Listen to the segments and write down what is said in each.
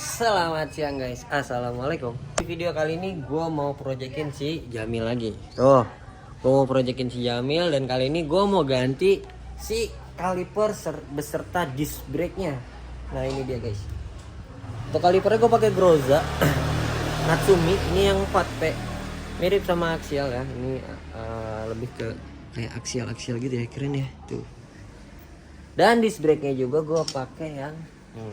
Selamat siang guys, assalamualaikum. Di video kali ini gue mau proyekin si Jamil lagi. Tuh, gue mau proyekin si Jamil dan kali ini gue mau ganti si kaliper beserta disc brake-nya. Nah ini dia guys. Untuk kalipernya gue pakai Groza Natsumi. Ini yang 4P, mirip sama aksial ya. Ini lebih ke kayak aksial gitu ya, keren ya tuh. Dan disc brake-nya juga gue pakai yang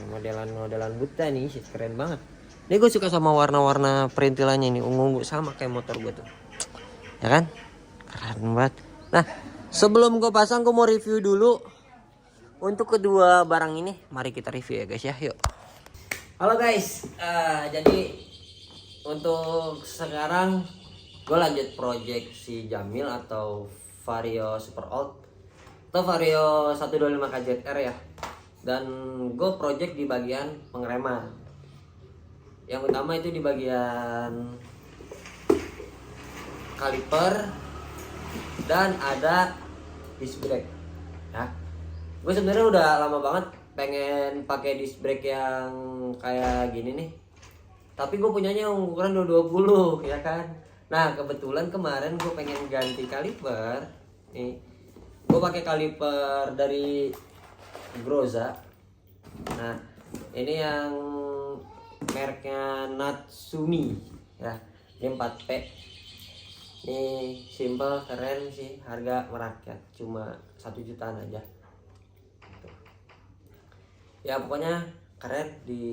modelan buta nih, keren banget. Ini gue suka sama warna-warna perintilannya ini, ungu-ungu sama kayak motor gue tuh. Ya kan? Keren banget. Nah, sebelum gue pasang gue mau review dulu untuk kedua barang ini. Mari kita review ya guys ya, yuk. Halo guys, jadi untuk sekarang gue lanjut project si Jamil atau Vario Super Old atau Vario 125 KZR ya. Dan gue project di bagian pengereman. Yang utama itu di bagian kaliper dan ada disc brake ya. Gue sebenarnya udah lama banget pengen pakai disc brake yang kayak gini nih, tapi gue punyanya ukuran 220 ya kan. Nah kebetulan kemarin gue pengen ganti kaliper nih. Gue pakai kaliper dari Groza. Nah ini yang mereknya Natsumi ya. Ini 4P. Ini simple, keren sih, harga merakyat, cuma 1 jutaan aja. Ya pokoknya keren, di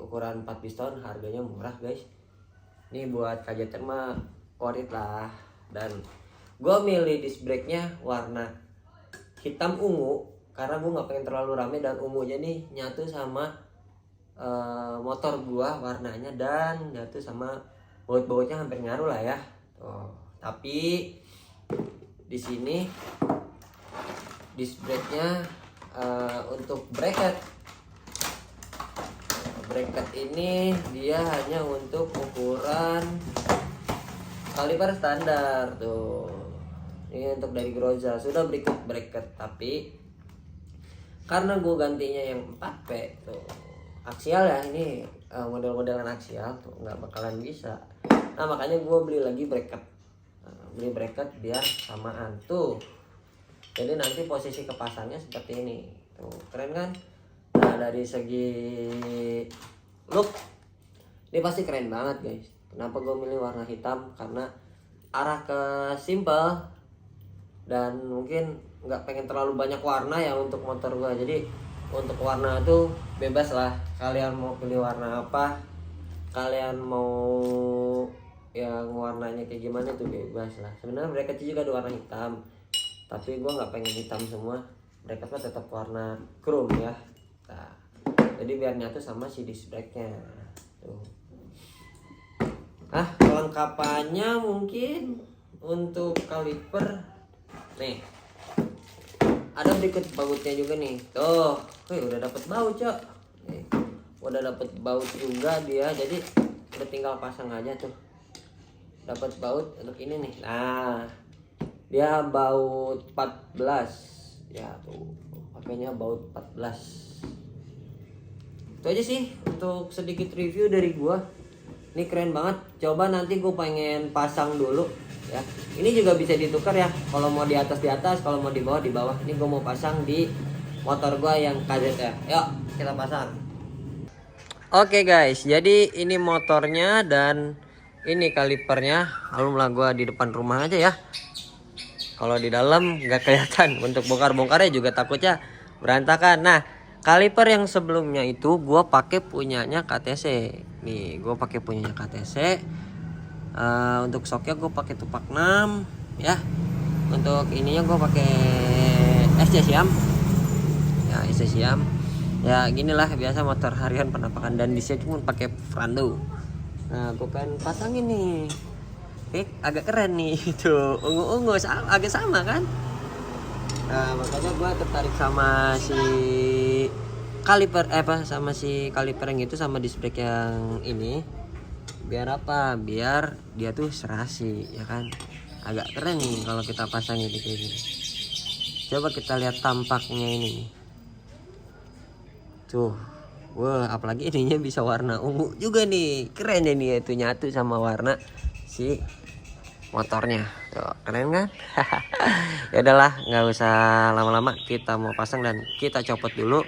ukuran 4 piston, harganya murah guys. Ini buat KZR mah worth lah. Dan gue milih disc brake-nya warna hitam ungu karena gue nggak pengen terlalu rame, dan ungunya nih nyatu sama motor gua warnanya, dan nyatu sama baut-bautnya hampir ngaruh lah ya. Tapi di sini disc brake-nya untuk bracket ini dia hanya untuk ukuran kaliper standar tuh. Ini untuk dari Groza sudah bracket, tapi karena gue gantinya yang 4P tuh aksial ya, ini model-modelan aksial tuh nggak bakalan bisa. Nah makanya gue beli lagi bracket, beli bracket biar samaan tuh. Jadi nanti posisi kepasangnya seperti ini tuh, keren kan? Nah dari segi look ini pasti keren banget guys. Kenapa gue milih warna hitam? Karena arah ke simple dan mungkin nggak pengen terlalu banyak warna ya untuk motor gua. Jadi untuk warna tuh bebas lah, kalian mau pilih warna apa, kalian mau yang warnanya kayak gimana tuh bebas lah. Sebenarnya bracketnya juga ada warna hitam, tapi gua nggak pengen hitam semua, bracketnya tetap warna chrome ya. Nah, jadi biar nyatu sama si disc brake-nya tuh. Kelengkapannya mungkin untuk kaliper nih, ada berikut bautnya juga nih. Tuh, udah dapet baut, Cok. Nih, udah dapet baut juga dia. Jadi udah tinggal pasang aja tuh. Dapat baut untuk ini nih. Nah, dia baut 14. Ya, tuh. Pakainya baut 14. Itu aja sih untuk sedikit review dari gua. Ini keren banget. Coba nanti gue pengen pasang dulu ya. Ini juga bisa ditukar ya. Kalau mau di atas, kalau mau di bawah. Ini gue mau pasang di motor gue yang KZR. Yuk kita pasang. Oke guys, jadi ini motornya dan ini kalipernya. Alhamdulillah gue di depan rumah aja ya. Kalau di dalam nggak kelihatan. Untuk bongkar-bongkarnya juga takutnya berantakan. Nah, kaliper yang sebelumnya itu gue pakai punyanya KTC. Nih, gue pakai punyanya KTC. Untuk shocknya gue pakai tupak 6 ya. Untuk ininya gue pakai SC Siam. Ya, SC Siam. Ya, ginilah biasa motor harian penampakan, dan di sini cuma pakai Frando. Nah, gue pengen pasangin nih. Agak keren nih itu. Ungu-ungu agak sama kan? Nah, makanya gue tertarik sama si kaliper sama si kaliper yang itu, sama disc brake yang ini. Biar apa? Biar dia tuh serasi ya kan. Agak keren nih kalau kita pasang ini kayak gini. Coba kita lihat tampaknya ini. Tuh. Wah, apalagi ininya bisa warna ungu juga nih. Keren ya nih, itu nyatu sama warna si motornya. Tuh, keren kan? Ya udahlah, nggak usah lama-lama, kita mau pasang dan kita copot dulu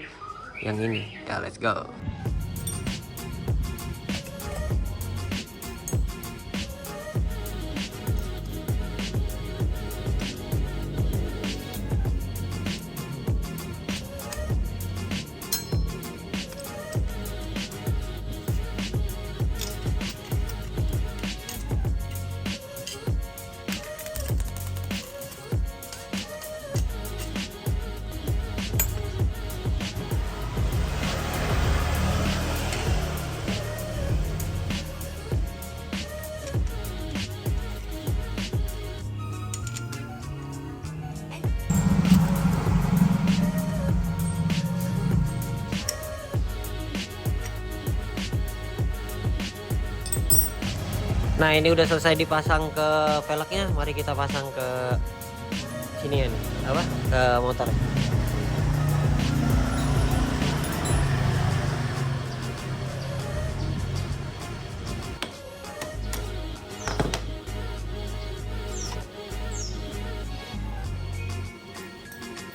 yang ini. Ya, let's go. Nah, ini udah selesai dipasang ke velgnya. Mari kita pasang ke sini ya nih, apa? Ke motor.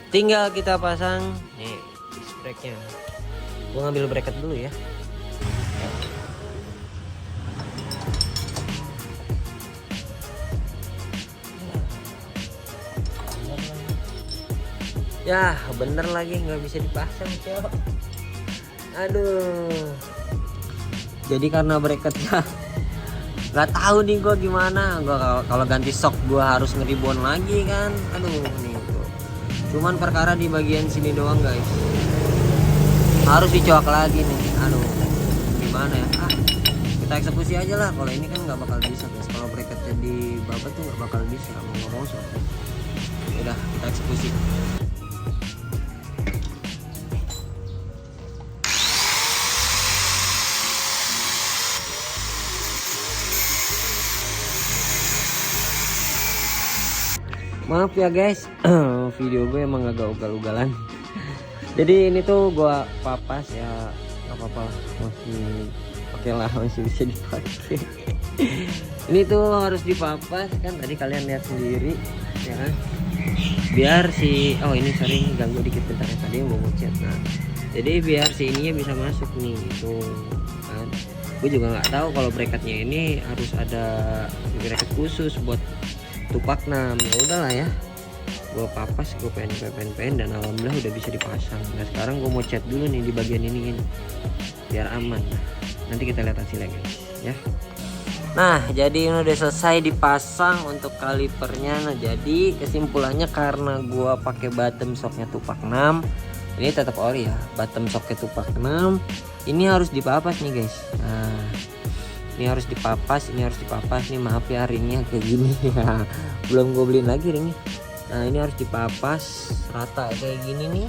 Tinggal kita pasang nih disc brake-nya. Gua ngambil bracket dulu ya. Ya bener lagi, nggak bisa dipasang cok. Aduh, jadi karena bracketnya nggak tahu nih gua gimana. Gua kalau ganti sok gua harus ngeribuan lagi kan. Aduh nih tuh. Cuman perkara di bagian sini doang guys, harus dicoak lagi nih. Aduh, gimana ya? Kita eksekusi aja lah. Kalau ini kan nggak bakal bisa guys. Kalau bracketnya di babat tuh nggak bakal bisa, mau nggak mau so. Udah, kita eksekusi. Maaf ya guys, video gue emang agak ugal-ugalan. Jadi ini tuh gue papas ya, nggak apa-apa, masih oke lah, masih bisa dipakai. Ini tuh harus dipapas kan, tadi kalian lihat sendiri ya kan. Biar si, oh ini sorry ganggu dikit bentar ya, tadi mau ngechat. Nah, jadi biar si ininya bisa masuk nih, tuh kan. Gue juga nggak tahu kalau bracketnya ini harus ada bracket khusus buat tupak 6. Ya udahlah ya, gue papas, gue pen dan alhamdulillah udah bisa dipasang. Nah sekarang gue mau cat dulu nih di bagian ini biar aman. Nanti kita lihat hasilnya guys ya. Nah jadi ini udah selesai dipasang untuk kalipernya. Nah jadi kesimpulannya, karena gue pakai bottom shocknya tupak 6, ini tetap ori ya, bottom shocknya tupak 6, ini harus dipapas nih guys. Nah ini harus dipapas, ini harus dipapas nih. Maaf ya ringnya kayak gini ya, belum gue beliin lagi ringnya. Nah ini harus dipapas rata kayak gini nih,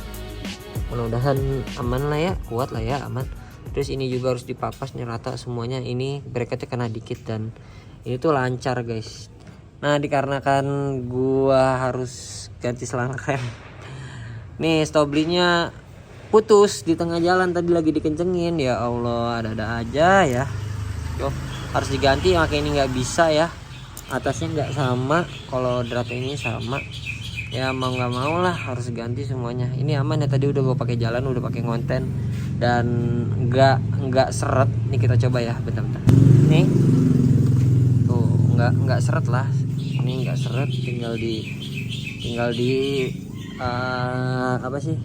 mudah-mudahan aman lah ya, kuat lah ya, aman. Terus ini juga harus dipapas nih rata semuanya. Ini bracketnya kena dikit dan ini tuh lancar guys. Nah dikarenakan gua harus ganti selang rem, nih stoblinya putus di tengah jalan, tadi lagi dikencengin. Ya Allah, ada-ada aja ya. Tuh, harus diganti, makanya ini nggak bisa ya, atasnya nggak sama, kalau drat ini sama ya, mau nggak mau lah harus ganti semuanya. Ini aman ya, tadi udah gue pakai jalan, udah pakai ngonten dan nggak seret. Nih kita coba ya, bentar-bentar. Nih tuh nggak seret lah, ini nggak seret, tinggal di apa sih,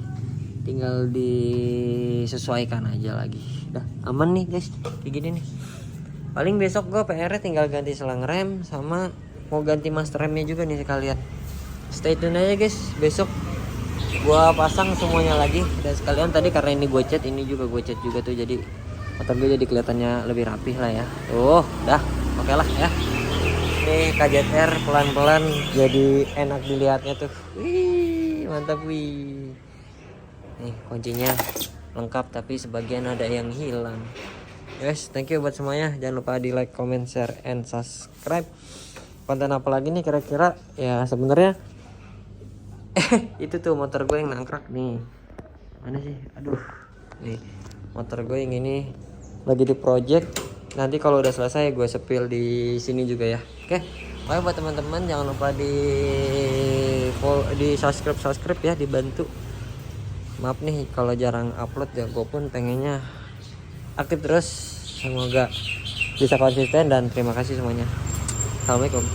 tinggal disesuaikan aja lagi. Udah aman nih guys, kayak gini nih. Paling besok gue PR tinggal ganti selang rem sama mau ganti master remnya juga nih sekalian. Stay tune aja guys, besok gue pasang semuanya lagi. Dan sekalian tadi karena ini gue cat, ini juga gue cat juga tuh, jadi motor gue jadi kelihatannya lebih rapih lah ya. Tuh dah oke lah ya. Ini KZR pelan-pelan jadi enak dilihatnya tuh. Wih mantap wih. Nih kuncinya lengkap tapi sebagian ada yang hilang. Guys, thank you buat semuanya. Jangan lupa di like, comment, share, and subscribe. Konten apa lagi nih kira-kira? Ya sebenarnya itu tuh motor gue yang nangkrak nih. Mana sih? Aduh. Nih. Motor gue yang ini lagi di project. Nanti kalau udah selesai gue sepil di sini juga ya. Oke. Oke buat teman-teman jangan lupa di subscribe ya, dibantu. Maaf nih kalau jarang upload ya, gue pun pengennya aktif terus. Semoga bisa konsisten dan terima kasih semuanya. Assalamualaikum.